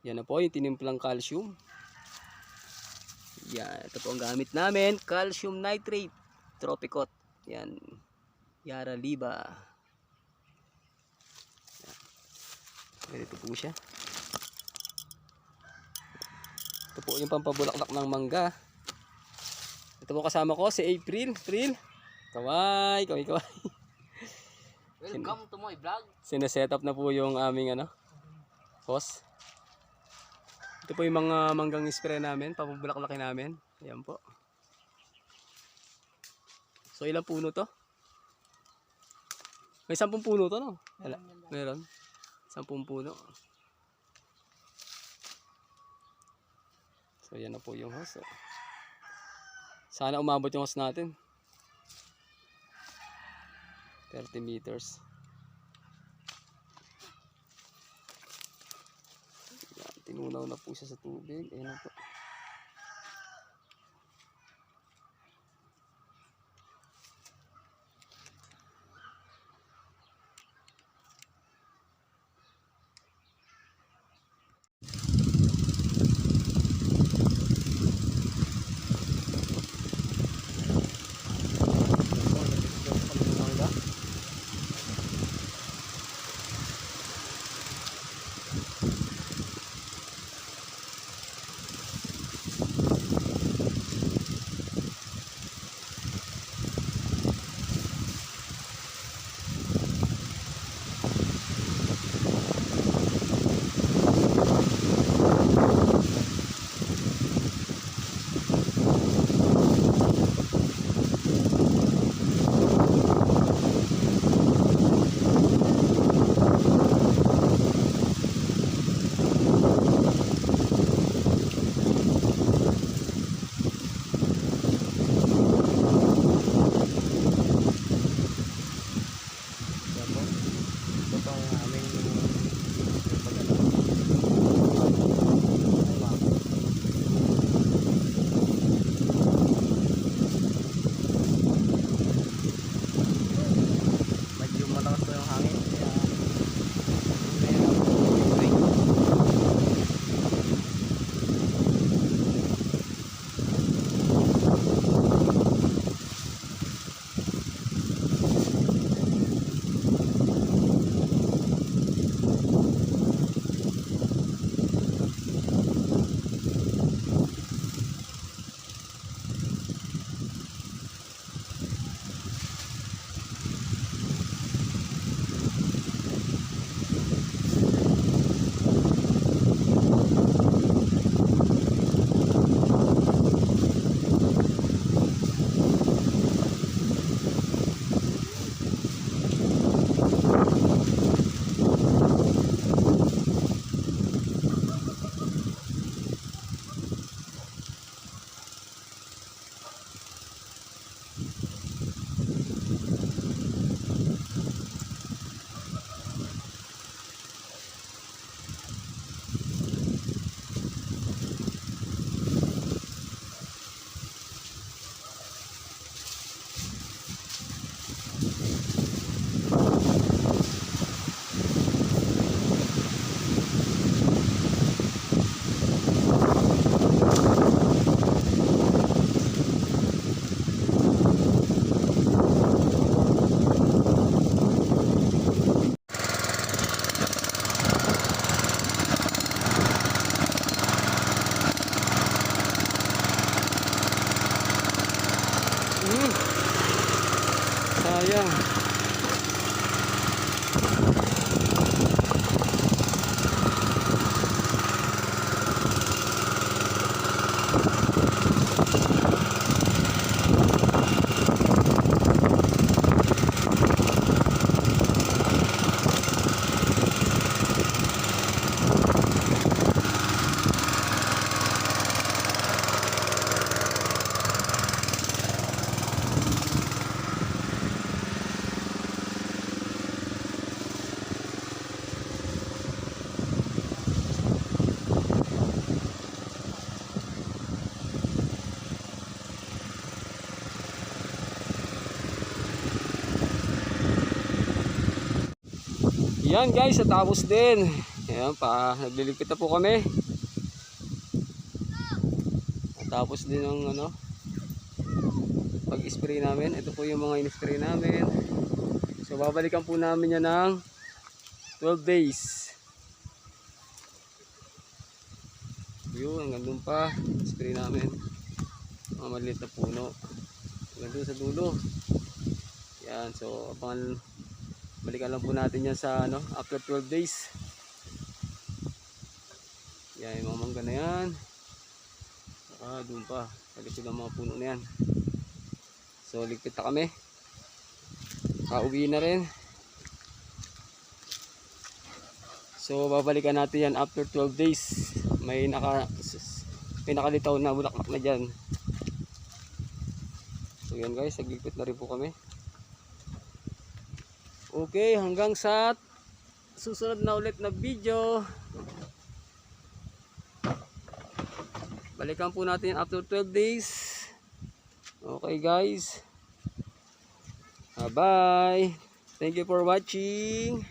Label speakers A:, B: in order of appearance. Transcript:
A: Yan na po yung tinimplang calcium. Yan, ito po ang gamit namin, calcium nitrate, Tropicot. Yan, Yara Liba. Yan. Ganito po siya. Ito po yung pampabulaklak ng mangga. Ito po kasama ko si April. April, kaway.
B: Welcome to my vlog.
A: Sineset up na po yung aming hose. Ito po yung mga manggang spray namin, papabulaklakin namin. Ayan po. So ilang puno to? May 10 puno to, no? Meron. 10 puno. So yan na po yung hose. Sana umabot yung hose natin. 30 meters. Yan, tinunaw na po siya sa tubig. Ayan na po. Sayang. Yan guys, natapos din. Ayan, nagliligpit na po kami. Tapos din ang ano, pag-spray namin. Ito po yung mga in-spray namin. So babalikan po namin yan ng 12 days. Yun, hanggang doon pa spray namin. Mga maliit na puno. Hanggang doon sa dulo. Yan, so balikan lang po natin yan sa ano, after 12 days. Yan, yung mga mangga na yan. Doon pa, sa likod ng mga puno na yan. So ligpit na kami. Uwi na rin. So babalikan natin yan after 12 days. May nakalitaw na bulaklak na dyan. So yan guys, nagligpit na rin po kami. Okay, hanggang sa susunod na ulit na video. Balikan po natin after 12 days. Okay guys. Bye-bye. Thank you for watching.